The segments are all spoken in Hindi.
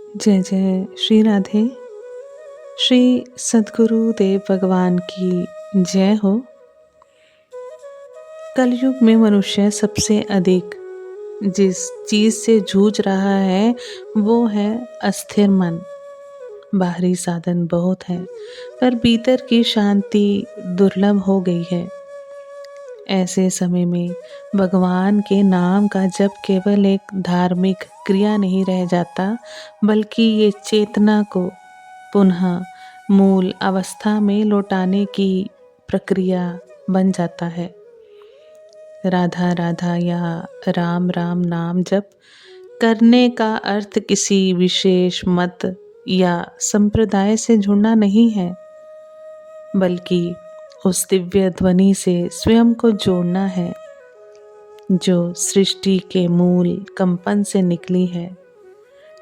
जय जय श्री राधे। श्री सद्गुरु देव भगवान की जय हो। कलयुग में मनुष्य सबसे अधिक जिस चीज से जूझ रहा है वो है अस्थिर मन। बाहरी साधन बहुत है पर भीतर की शांति दुर्लभ हो गई है। ऐसे समय में भगवान के नाम का जप केवल एक धार्मिक क्रिया नहीं रह जाता, बल्कि ये चेतना को पुनः मूल अवस्था में लौटाने की प्रक्रिया बन जाता है। राधा राधा या राम राम नाम जप करने का अर्थ किसी विशेष मत या संप्रदाय से जुड़ना नहीं है, बल्कि उस दिव्य ध्वनि से स्वयं को जोड़ना है जो सृष्टि के मूल कंपन से निकली है।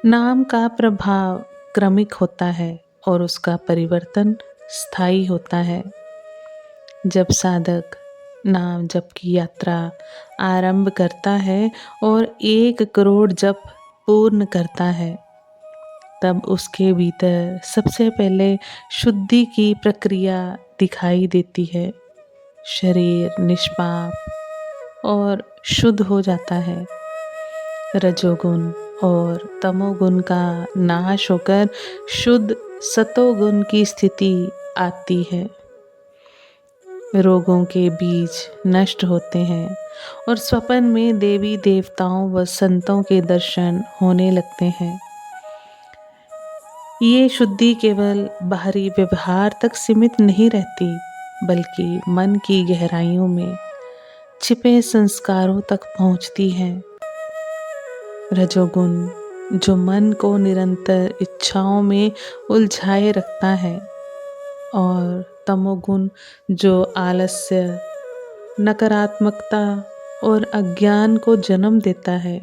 नाम का प्रभाव क्रमिक होता है और उसका परिवर्तन स्थायी होता है। जब साधक नाम जप की यात्रा आरंभ करता है और 1 करोड़ जप पूर्ण करता है, तब उसके भीतर सबसे पहले शुद्धि की प्रक्रिया दिखाई देती है। शरीर निष्पाप और शुद्ध हो जाता है। रजोगुण और तमोगुण का नाश होकर शुद्ध सतोगुण की स्थिति आती है। रोगों के बीज नष्ट होते हैं और स्वप्न में देवी देवताओं व संतों के दर्शन होने लगते हैं। ये शुद्धि केवल बाहरी व्यवहार तक सीमित नहीं रहती, बल्कि मन की गहराइयों में छिपे संस्कारों तक पहुंचती है। रजोगुण जो मन को निरंतर इच्छाओं में उलझाए रखता है, और तमोगुण जो आलस्य, नकारात्मकता और अज्ञान को जन्म देता है,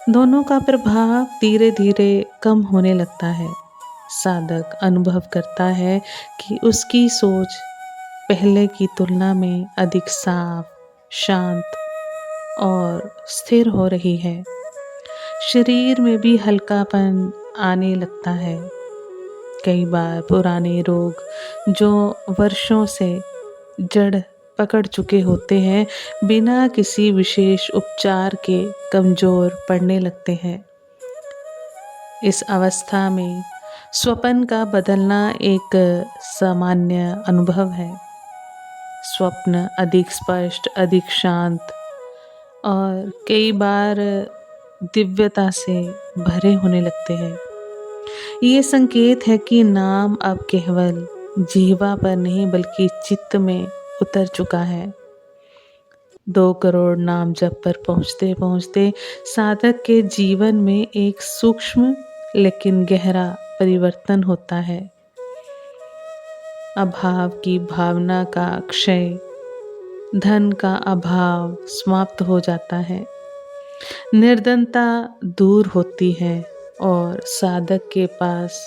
दोनों का प्रभाव धीरे धीरे कम होने लगता है। साधक अनुभव करता है कि उसकी सोच पहले की तुलना में अधिक साफ, शांत और स्थिर हो रही है। शरीर में भी हल्कापन आने लगता है। कई बार पुराने रोग जो वर्षों से जड़ पकड़ चुके होते हैं, बिना किसी विशेष उपचार के कमजोर पड़ने लगते हैं। इस अवस्था में स्वप्न का बदलना एक सामान्य अनुभव है। स्वप्न अधिक स्पष्ट, अधिक शांत और कई बार दिव्यता से भरे होने लगते हैं। ये संकेत है कि नाम अब केवल जीवा पर नहीं बल्कि चित्त में उतर चुका है। 2 करोड़ नाम जप पर पहुँचते पहुँचते साधक के जीवन में एक सूक्ष्म लेकिन गहरा परिवर्तन होता है। अभाव की भावना का क्षय, धन का अभाव समाप्त हो जाता है, निर्धनता दूर होती है और साधक के पास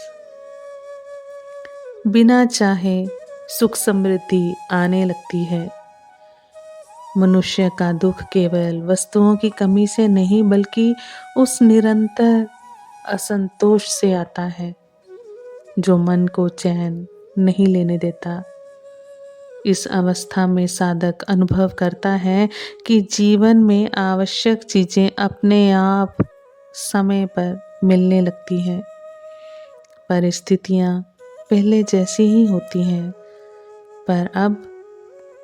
बिना चाहे सुख समृद्धि आने लगती है। मनुष्य का दुख केवल वस्तुओं की कमी से नहीं बल्कि उस निरंतर असंतोष से आता है जो मन को चैन नहीं लेने देता। इस अवस्था में साधक अनुभव करता है कि जीवन में आवश्यक चीजें अपने आप समय पर मिलने लगती हैं। परिस्थितियां पहले जैसी ही होती हैं, पर अब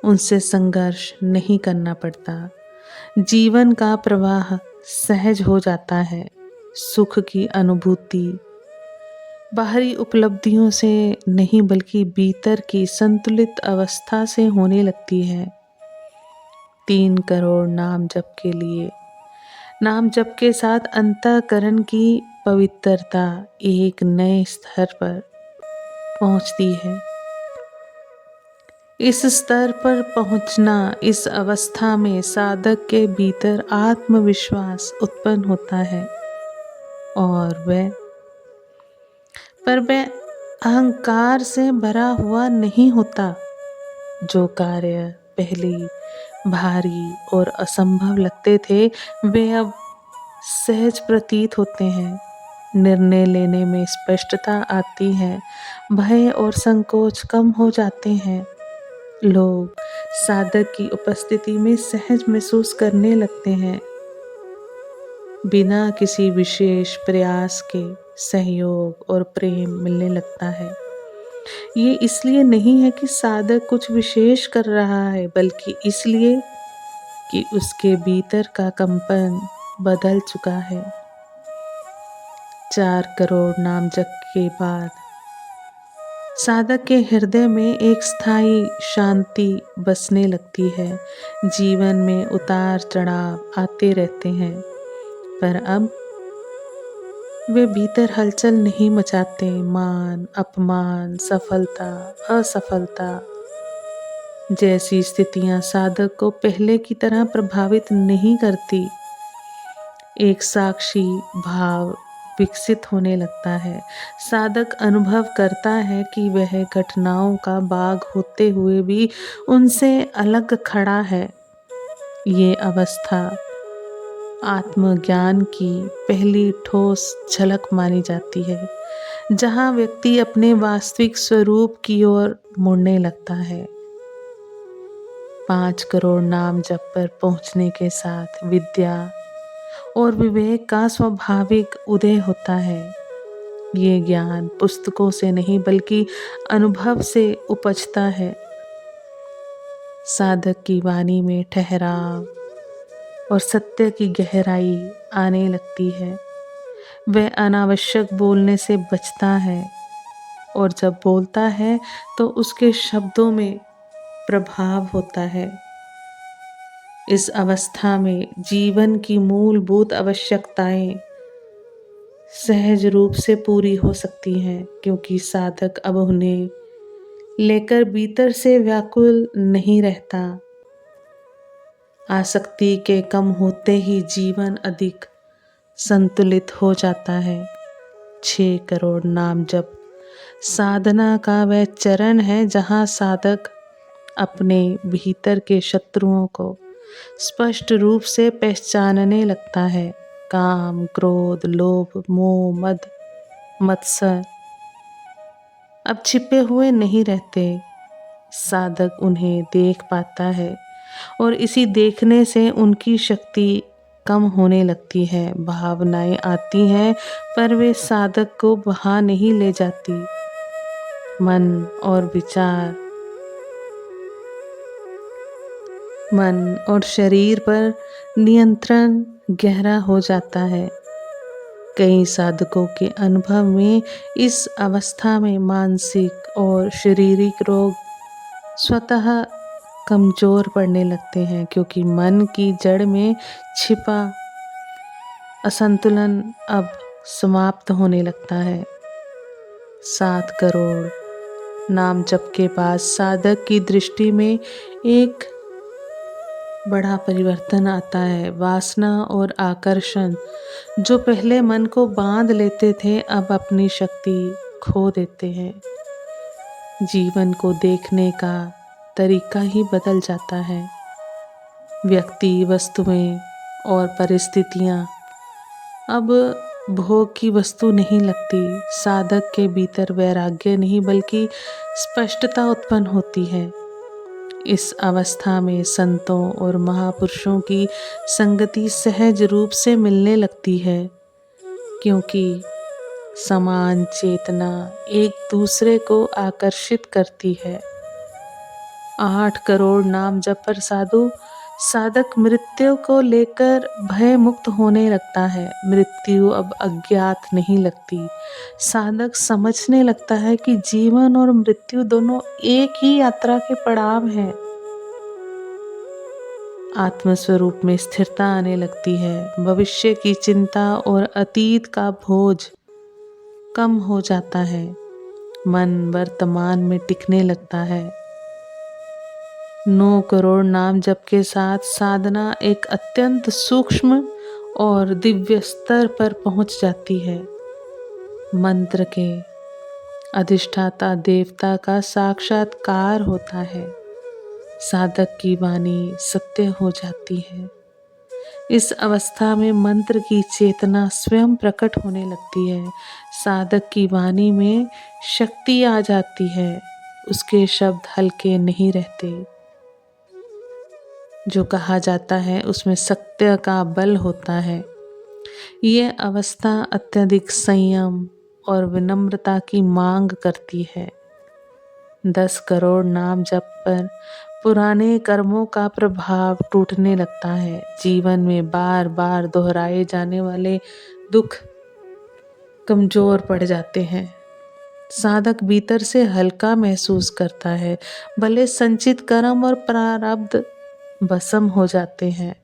उनसे संघर्ष नहीं करना पड़ता। जीवन का प्रवाह सहज हो जाता है। सुख की अनुभूति बाहरी उपलब्धियों से नहीं बल्कि भीतर की संतुलित अवस्था से होने लगती है। 3 करोड़ नाम जप के लिए नाम जप के साथ अंतःकरण की पवित्रता एक नए स्तर पर पहुंचती है। इस स्तर पर पहुंचना, इस अवस्था में साधक के भीतर आत्मविश्वास उत्पन्न होता है और वह अहंकार से भरा हुआ नहीं होता। जो कार्य पहले भारी और असंभव लगते थे, वे अब सहज प्रतीत होते हैं। निर्णय लेने में स्पष्टता आती है, भय और संकोच कम हो जाते हैं। लोग साधक की उपस्थिति में सहज महसूस करने लगते हैं, बिना किसी विशेष प्रयास के सहयोग और प्रेम मिलने लगता है। ये इसलिए नहीं है कि साधक कुछ विशेष कर रहा है, बल्कि इसलिए कि उसके भीतर का कंपन बदल चुका है। 4 करोड़ नाम जप के बाद साधक के हृदय में एक स्थायी शांति बसने लगती है। जीवन में उतार चढ़ाव आते रहते हैं, पर अब वे भीतर हलचल नहीं मचाते। मान अपमान, सफलता असफलता जैसी स्थितियां साधक को पहले की तरह प्रभावित नहीं करती। एक साक्षी भाव विकसित होने लगता है। साधक अनुभव करता है कि वह घटनाओं का भाग होते हुए भी उनसे अलग खड़ा है। ये अवस्था आत्मज्ञान की पहली ठोस झलक मानी जाती है, जहाँ व्यक्ति अपने वास्तविक स्वरूप की ओर मुड़ने लगता है। 5 करोड़ नाम जप पर पहुँचने के साथ विद्या और विवेक का स्वाभाविक उदय होता है। ये ज्ञान पुस्तकों से नहीं बल्कि अनुभव से उपजता है। साधक की वाणी में ठहराव और सत्य की गहराई आने लगती है। वह अनावश्यक बोलने से बचता है, और जब बोलता है तो उसके शब्दों में प्रभाव होता है। इस अवस्था में जीवन की मूलभूत आवश्यकताएं सहज रूप से पूरी हो सकती हैं, क्योंकि साधक अब उन्हें लेकर भीतर से व्याकुल नहीं रहता। आसक्ति के कम होते ही जीवन अधिक संतुलित हो जाता है। 6 करोड़ नाम जप साधना का वह चरण है जहाँ साधक अपने भीतर के शत्रुओं को स्पष्ट रूप से पहचानने लगता है। काम, क्रोध, लोभ, मोह, मद, मत्सर अब छिपे हुए नहीं रहते। साधक उन्हें देख पाता है, और इसी देखने से उनकी शक्ति कम होने लगती है। भावनाएं आती हैं, पर वे साधक को बहा नहीं ले जाती। मन और शरीर पर नियंत्रण गहरा हो जाता है। कई साधकों के अनुभव में इस अवस्था में मानसिक और शारीरिक रोग स्वतः कमजोर पड़ने लगते हैं, क्योंकि मन की जड़ में छिपा असंतुलन अब समाप्त होने लगता है। 7 करोड़ नाम जप के बाद साधक की दृष्टि में एक बड़ा परिवर्तन आता है। वासना और आकर्षण जो पहले मन को बांध लेते थे, अब अपनी शक्ति खो देते हैं। जीवन को देखने का तरीका ही बदल जाता है। व्यक्ति, वस्तुएं और परिस्थितियां अब भोग की वस्तु नहीं लगती। साधक के भीतर वैराग्य नहीं बल्कि स्पष्टता उत्पन्न होती है। इस अवस्था में संतों और महापुरुषों की संगति सहज रूप से मिलने लगती है, क्योंकि समान चेतना एक दूसरे को आकर्षित करती है। 8 करोड़ नाम जप पर साधक मृत्यु को लेकर भय मुक्त होने लगता है। मृत्यु अब अज्ञात नहीं लगती। साधक समझने लगता है कि जीवन और मृत्यु दोनों एक ही यात्रा के पड़ाव हैं। आत्मस्वरूप में स्थिरता आने लगती है। भविष्य की चिंता और अतीत का बोझ कम हो जाता है। मन वर्तमान में टिकने लगता है। 9 करोड़ नाम जप के साथ साधना एक अत्यंत सूक्ष्म और दिव्य स्तर पर पहुंच जाती है। मंत्र के अधिष्ठाता देवता का साक्षात्कार होता है। साधक की वाणी सत्य हो जाती है। इस अवस्था में मंत्र की चेतना स्वयं प्रकट होने लगती है। साधक की वाणी में शक्ति आ जाती है। उसके शब्द हल्के नहीं रहते। जो कहा जाता है उसमें सत्य का बल होता है। ये अवस्था अत्यधिक संयम और विनम्रता की मांग करती है। 10 करोड़ नाम जप पर पुराने कर्मों का प्रभाव टूटने लगता है। जीवन में बार बार दोहराए जाने वाले दुख कमजोर पड़ जाते हैं। साधक भीतर से हल्का महसूस करता है। भले संचित कर्म और प्रारब्ध भस्म हो जाते हैं।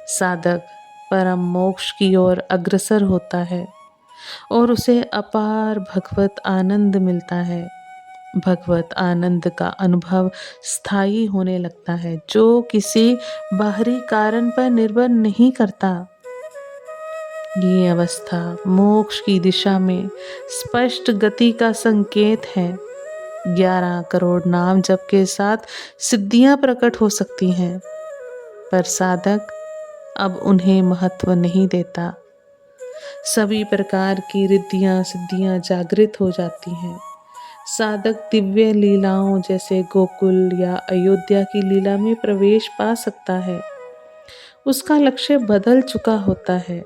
साधक परम मोक्ष की ओर अग्रसर होता है और उसे अपार भगवत आनंद मिलता है। भगवत आनंद का अनुभव स्थायी होने लगता है, जो किसी बाहरी कारण पर निर्भर नहीं करता। ये अवस्था मोक्ष की दिशा में स्पष्ट गति का संकेत है। 11 करोड़ नाम जप के साथ सिद्धियां प्रकट हो सकती हैं, पर साधक अब उन्हें महत्व नहीं देता। सभी प्रकार की रिद्धियां सिद्धियां जागृत हो जाती हैं। साधक दिव्य लीलाओं जैसे गोकुल या अयोध्या की लीला में प्रवेश पा सकता है। उसका लक्ष्य बदल चुका होता है।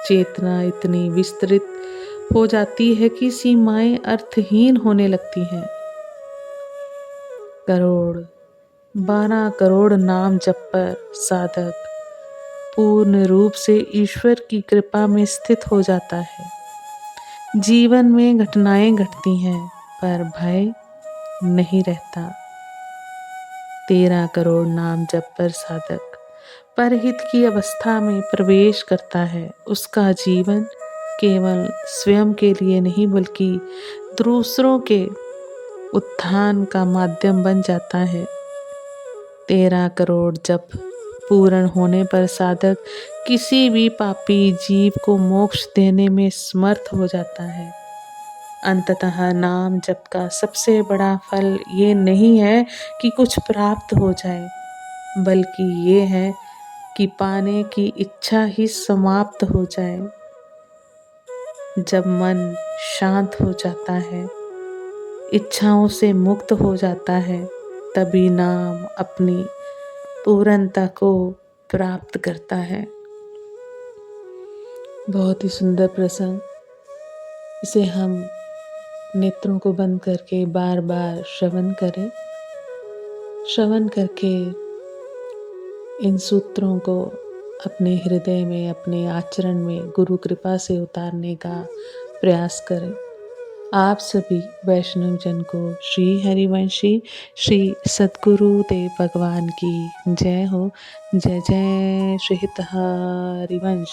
चेतना इतनी विस्तृत हो जाती है कि सीमाएं अर्थहीन होने लगती हैं। 12 करोड़ नाम जप पर साधक पूर्ण रूप से ईश्वर की कृपा में स्थित हो जाता है। जीवन में घटनाएं घटती हैं, पर भय नहीं रहता। 13 करोड़ नाम जप पर साधक परहित की अवस्था में प्रवेश करता है। उसका जीवन केवल स्वयं के लिए नहीं बल्कि दूसरों के उत्थान का माध्यम बन जाता है। 13 करोड़ जप पूर्ण होने पर साधक किसी भी पापी जीव को मोक्ष देने में समर्थ हो जाता है। अंततः नाम जप का सबसे बड़ा फल ये नहीं है कि कुछ प्राप्त हो जाए, बल्कि ये है कि पाने की इच्छा ही समाप्त हो जाए। जब मन शांत हो जाता है, इच्छाओं से मुक्त हो जाता है, तभी नाम अपनी पूर्णता को प्राप्त करता है। बहुत ही सुंदर प्रसंग। इसे हम नेत्रों को बंद करके बार बार श्रवण करें। श्रवण करके इन सूत्रों को अपने हृदय में, अपने आचरण में गुरु कृपा से उतारने का प्रयास करें। आप सभी वैष्णव जन को श्री हरिवंशी श्री सद्गुरु देव भगवान की जय हो। जय जय श्री हरिवंश।